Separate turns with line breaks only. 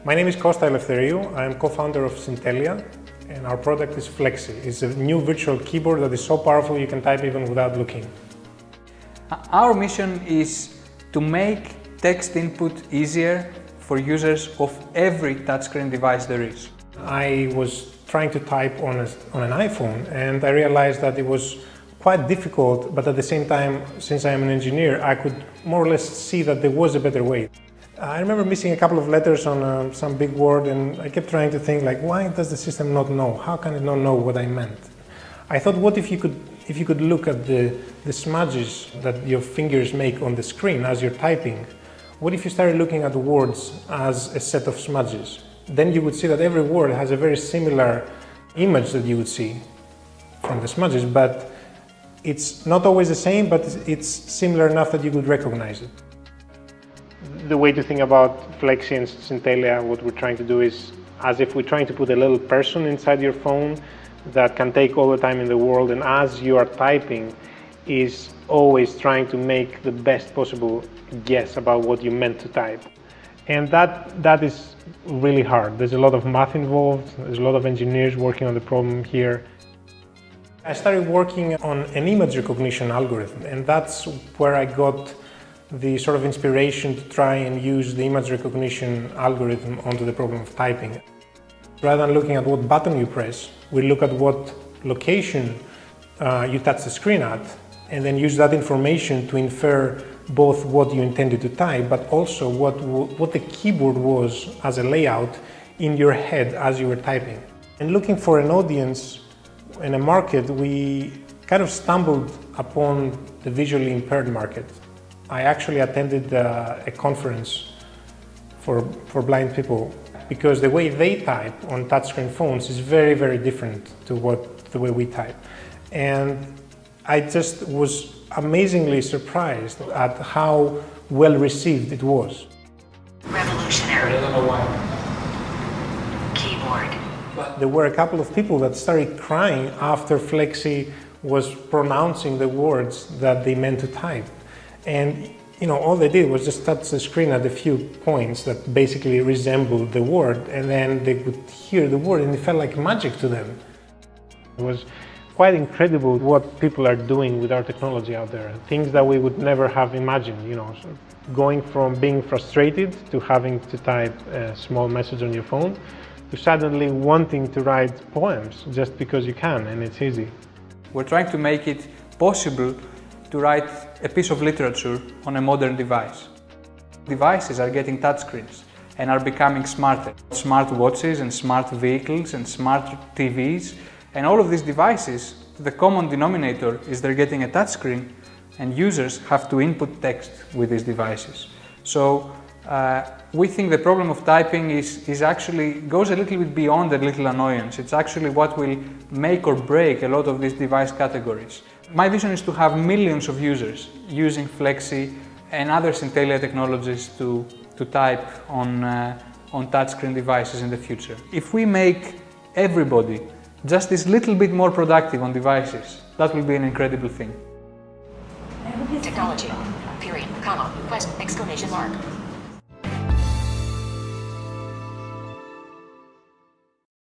My name is Kostas Eleftheriou. I am co-founder of Syntellia, and our product is Fleksy. It's a new virtual keyboard that is so powerful you can type even without looking.
Our mission is to make text input easier for users of every touchscreen device there is.
I was trying to type on an iPhone, and I realized that it was quite difficult, but at the same time, since I am an engineer, I could more or less see that there was a better way. I remember missing a couple of letters on some big word, and I kept trying to think, like, why does the system not know? How can it not know what I meant? I thought, what if you could look at the smudges that your fingers make on the screen as you're typing? What if you started looking at the words as a set of smudges? Then you would see that every word has a very similar image that you would see from the smudges, but it's not always the same, but it's similar enough that you could recognize it. The way to think about Fleksy and Syntellia, what we're trying to do is as if we're trying to put a little person inside your phone that can take all the time in the world, and as you are typing is always trying to make the best possible guess about what you meant to type. And that is really hard. There's a lot of math involved, there's a lot of engineers working on the problem here. I started working on an image recognition algorithm, and that's where I got the sort of inspiration to try and use the image recognition algorithm onto the problem of typing. Rather than looking at what button you press, we look at what location you touch the screen at, and then use that information to infer both what you intended to type, but also what the keyboard was as a layout in your head as you were typing. And looking for an audience in a market, we kind of stumbled upon the visually impaired market. I actually attended a conference for blind people, because the way they type on touchscreen phones is very, very different to the way we type. And I just was amazingly surprised at how well received it was.
Revolutionary.
I don't know why.
Keyboard.
But there were a couple of people that started crying after Fleksy was pronouncing the words that they meant to type. And all they did was just touch the screen at a few points that basically resembled the word, and then they would hear the word, and it felt like magic to them. It was quite incredible what people are doing with our technology out there. Things that we would never have imagined, going from being frustrated to having to type a small message on your phone, to suddenly wanting to write poems just because you can, and it's easy.
We're trying to make it possible to write a piece of literature on a modern device. Devices are getting touchscreens and are becoming smarter. Smart watches and smart vehicles and smart TVs, and all of these devices, the common denominator is they're getting a touchscreen, and users have to input text with these devices. So we think the problem of typing is actually goes a little bit beyond a little annoyance. It's actually what will make or break a lot of these device categories. My vision is to have millions of users using Fleksy and other Syntellia technologies to type on touchscreen devices in the future. If we make everybody just this little bit more productive on devices, that will be an incredible thing.
Technology. Period. Comma. Question. Exclamation mark.